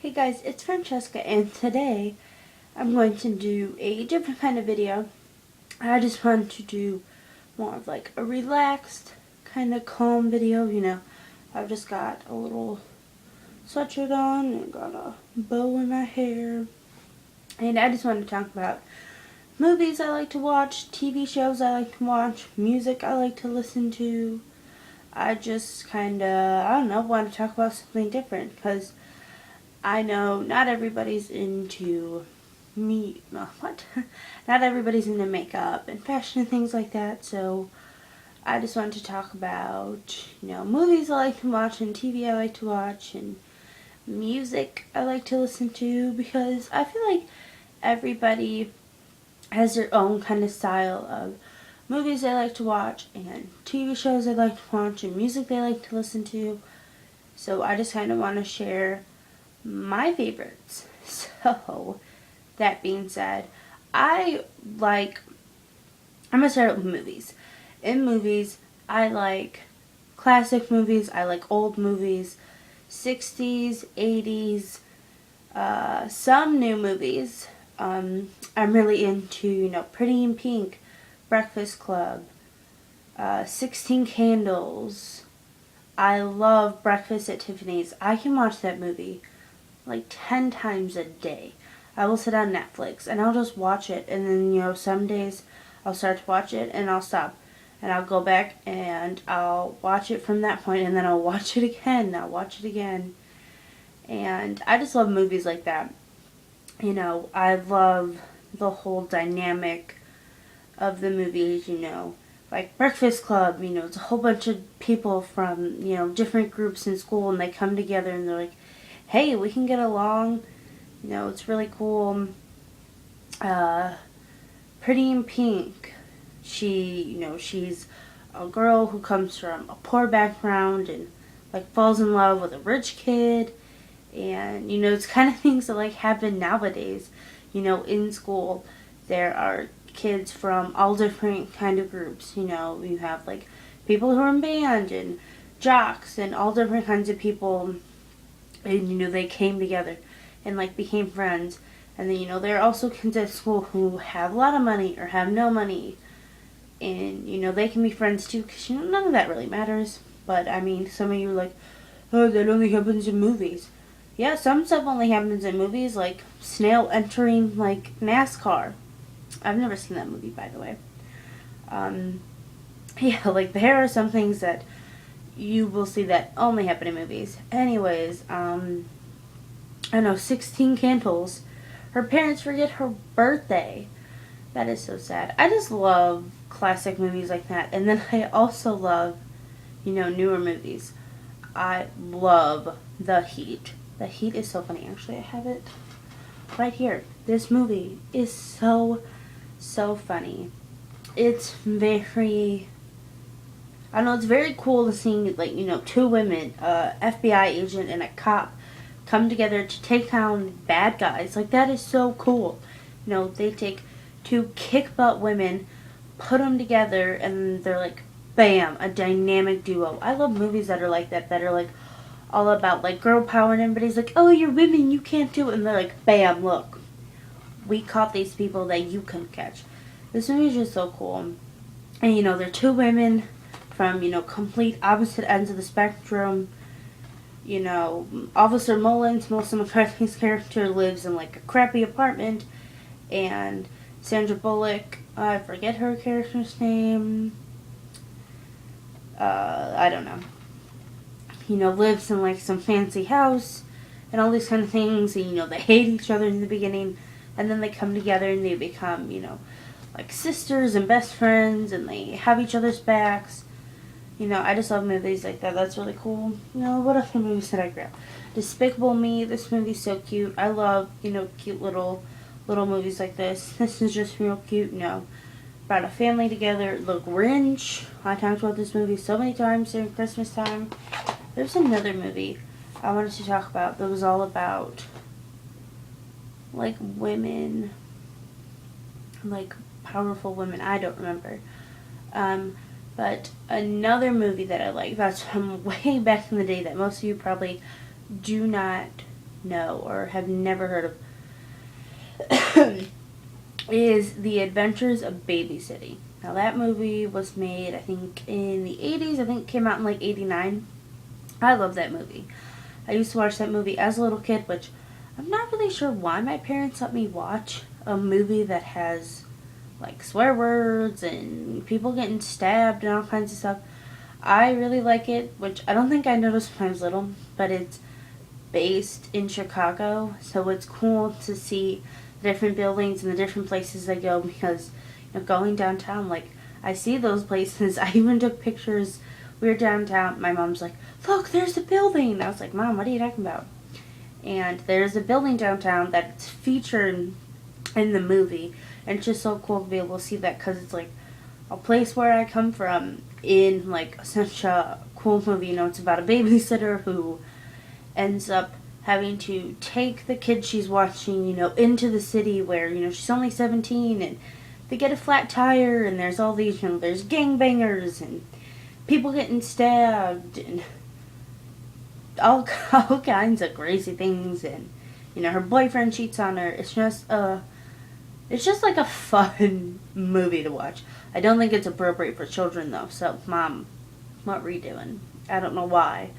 Hey guys, it's Francesca, and today I'm going to do a different kind of video. I just want to do more of like a relaxed, kind of calm video, I've just got a little sweatshirt on and got a bow in my hair. And I just want to talk about movies I like to watch, TV shows I like to watch, music I like to listen to. I just want to talk about something different because I know not everybody's into not everybody's into makeup and fashion and things like that, so I just wanted to talk about, movies I like to watch and TV I like to watch and music I like to listen to, because I feel like everybody has their own kind of style of movies they like to watch and TV shows they like to watch and music they like to listen to. So I just kind of want to share my favorites. So, that being said, I'm gonna start with movies. In movies, I like classic movies, I like old movies, 60s, 80s, some new movies. I'm really into, Pretty in Pink, Breakfast Club, 16 Candles. I love Breakfast at Tiffany's. I can watch that movie like 10 times a day. I will sit on Netflix and I'll just watch it, and then some days I'll start to watch it and I'll stop and I'll go back and I'll watch it from that point, and then I'll watch it again and I'll watch it again. And I just love movies like that. I love the whole dynamic of the movies, like Breakfast Club, it's a whole bunch of people from, different groups in school, and they come together and they're like, hey, we can get along. It's really cool. Pretty in Pink. She's a girl who comes from a poor background and like falls in love with a rich kid. And, it's kind of things that like happen nowadays. In school, there are kids from all different kind of groups. You have like people who are in band and jocks and all different kinds of people. And, they came together and, like, became friends. And then, there are also kids at school who have a lot of money or have no money. And, they can be friends, too, because, none of that really matters. But, I mean, some of you are like, oh, that only happens in movies. Yeah, some stuff only happens in movies, like Snail entering, like, NASCAR. I've never seen that movie, by the way. Yeah, like, there are some things that you will see that only happen in movies. Anyways, I know 16 Candles. Her parents forget her birthday. That is so sad. I just love classic movies like that. And then I also love, newer movies. I love The Heat. The Heat is so funny. Actually, I have it right here. This movie is so funny. It's very... I know it's very cool to see, like, two women, FBI agent and a cop, come together to take down bad guys. Like, that is so cool. They take two kick-butt women, put them together, and they're like, bam, a dynamic duo. I love movies that are like that are like all about, like, girl power, and everybody's like, oh, you're women, you can't do it. And they're like, bam, look, we caught these people that you couldn't catch. This movie is just so cool. And, they're two women from, complete opposite ends of the spectrum. Officer Mullins, Melissa McCarthy's character, lives in, like, a crappy apartment. And Sandra Bullock, I forget her character's name. I don't know. Lives in, like, some fancy house and all these kind of things. And, they hate each other in the beginning. And then they come together and they become, like, sisters and best friends. And they have each other's backs. I just love movies like that. That's really cool. What other movies did I grab? Despicable Me. This movie's so cute. I love, cute little movies like this. This is just real cute. Brought a family together. The Grinch. I talked about this movie so many times during Christmas time. There's another movie I wanted to talk about that was all about, like, women. Like, powerful women. I don't remember. But another movie that I like, that's from way back in the day that most of you probably do not know or have never heard of is The Adventures of Babysitting. Now that movie was made, I think, in the 80s. I think it came out in like 89. I love that movie. I used to watch that movie as a little kid, which I'm not really sure why my parents let me watch a movie that has like swear words and people getting stabbed and all kinds of stuff. I really like it, which I don't think I noticed when I was little, but it's based in Chicago, so it's cool to see the different buildings and the different places they go because, you know, going downtown, like, I see those places. I even took pictures. We were downtown. My mom's like, look, there's a building. I was like, Mom, what are you talking about? And there's a building downtown that's featured in the movie, and it's just so cool to be able to see that because it's like a place where I come from in like such a cool movie. You know, it's about a babysitter who ends up having to take the kid she's watching, you know, into the city where, you know, she's only 17 and they get a flat tire and there's all these, you know, there's gangbangers and people getting stabbed and all kinds of crazy things, and, you know, her boyfriend cheats on her. It's just like a fun movie to watch. I don't think it's appropriate for children though, so Mom, what were you doing? I don't know why.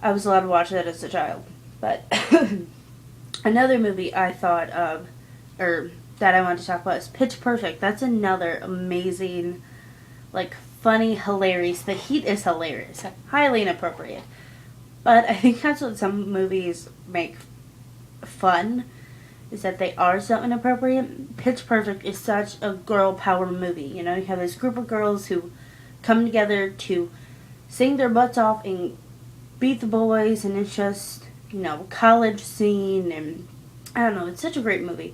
I was allowed to watch that as a child. But another movie I thought of, or that I wanted to talk about, is Pitch Perfect. That's another amazing, like, funny, hilarious. The heat is hilarious. Highly inappropriate. But I think that's what some movies make fun, is that they are so inappropriate. Pitch Perfect is such a girl power movie. You know, you have this group of girls who come together to sing their butts off and beat the boys, and it's just, you know, college scene, and I don't know, it's such a great movie.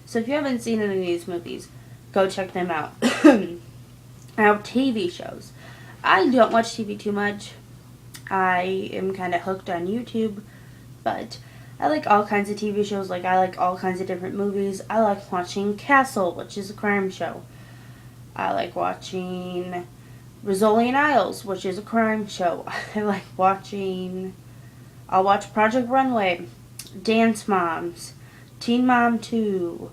So if you haven't seen any of these movies, go check them out. Now, TV shows. I don't watch TV too much. I am kind of hooked on YouTube, but I like all kinds of TV shows. Like, I like all kinds of different movies. I like watching Castle, which is a crime show. I like watching Rizzoli Isles, which is a crime show. I like watching, I'll watch Project Runway, Dance Moms, Teen Mom 2,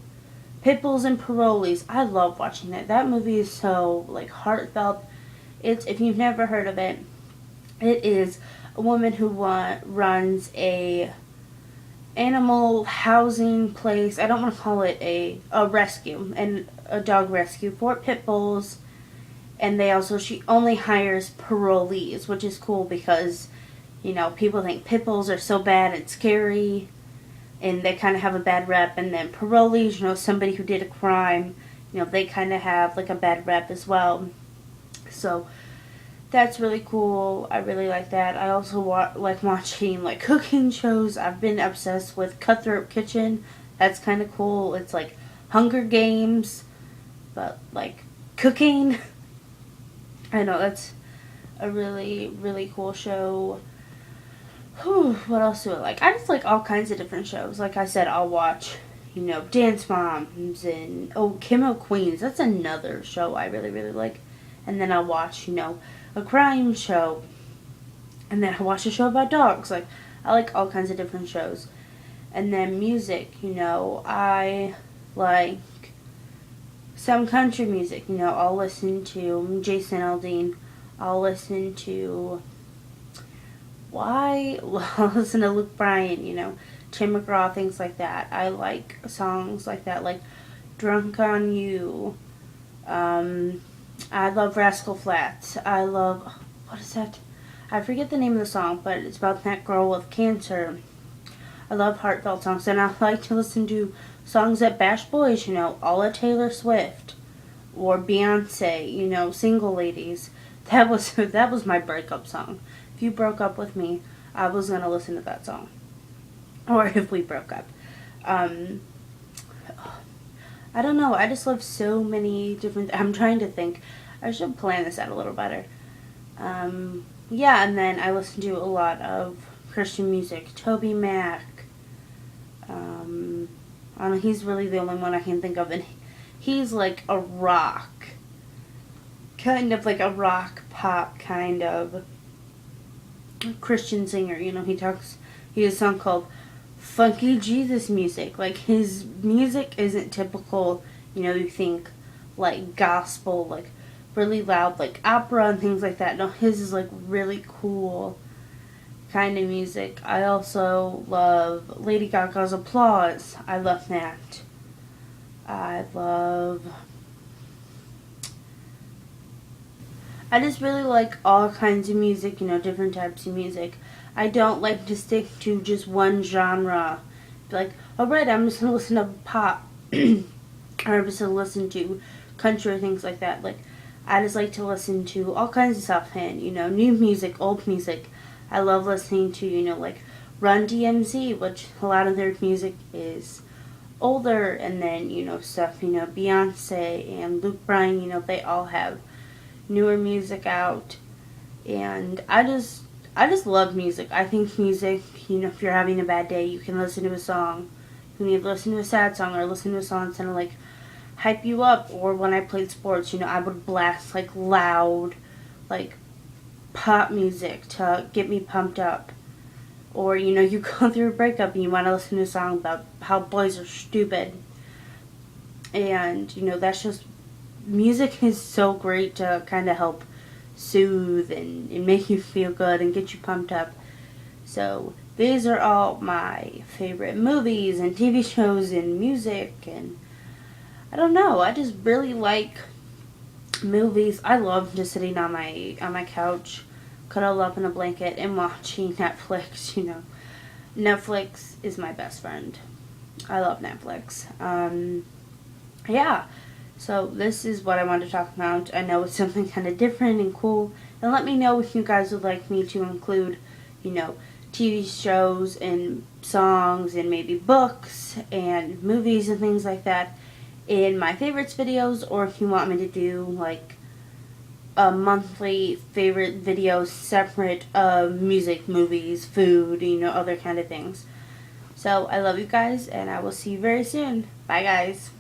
Pitbulls and Parolees. I love watching that. That movie is so, like, heartfelt. It's, if you've never heard of it, it is a woman who runs a animal housing place. I don't want to call it a rescue, and a dog rescue for pit bulls. And she only hires parolees, which is cool because, you know, people think pit bulls are so bad and scary, and they kind of have a bad rep. And then parolees, you know, somebody who did a crime, you know, they kind of have like a bad rep as well. So that's really cool. I really like that. I also like watching like cooking shows. I've been obsessed with Cutthroat Kitchen. That's kind of cool. It's like Hunger Games, but like cooking. I know, that's a really, really cool show. Whew, what else do I like? I just like all kinds of different shows. Like I said, I'll watch, you know, Dance Moms and, Kim of Queens. That's another show I really, really like. And then I'll watch, you know, a crime show. And then I'll watch a show about dogs. Like, I like all kinds of different shows. And then music, you know, I like some country music. You know, I'll listen to Jason Aldean. I'll listen to I'll listen to Luke Bryan, you know, Tim McGraw, things like that. I like songs like that, like Drunk on You. I love Rascal Flatts. I love, what is that? I forget the name of the song, but it's about that girl with cancer. I love heartfelt songs, and I like to listen to songs that bash boys, you know, all of Taylor Swift or Beyonce, you know, Single Ladies. That was my breakup song. If you broke up with me, I was going to listen to that song. Or if we broke up. I don't know. I just love so many different... I'm trying to think. I should plan this out a little better. Yeah, and then I listen to a lot of Christian music. Toby Mac. I don't know, he's really the only one I can think of. And he's like a rock. Kind of like a rock pop kind of Christian singer. You know, he He has a song called Funky Jesus Music. Like, his music isn't typical, you think, like, gospel, like, really loud, like, opera and things like that. No, his is, like, really cool kind of music. I also love Lady Gaga's Applause. I love that. I just really like all kinds of music, different types of music. I don't like to stick to just one genre. Like, alright, I'm just going to listen to pop. Or I'm just going to listen to country or things like that. Like, I just like to listen to all kinds of stuff. And, new music, old music. I love listening to, like, Run DMC, which a lot of their music is older. And then, stuff, Beyonce and Luke Bryan, they all have newer music out, and I just love music. I think music, if you're having a bad day, you can listen to a song. You can either listen to a sad song or listen to a song that's gonna like hype you up. Or when I played sports, I would blast like loud, like pop music to get me pumped up. Or you go through a breakup and you want to listen to a song about how boys are stupid, and that's just music is so great to kind of help soothe and make you feel good and get you pumped up. So these are all my favorite movies and TV shows and music, and I don't know, I just really like movies. I love just sitting on my couch, cuddled up in a blanket and watching Netflix. Netflix is my best friend. I love Netflix. Yeah. So this is what I wanted to talk about. I know it's something kind of different and cool. And let me know if you guys would like me to include, TV shows and songs and maybe books and movies and things like that in my favorites videos, or if you want me to do like a monthly favorite video separate of music, movies, food, other kind of things. So I love you guys, and I will see you very soon. Bye guys.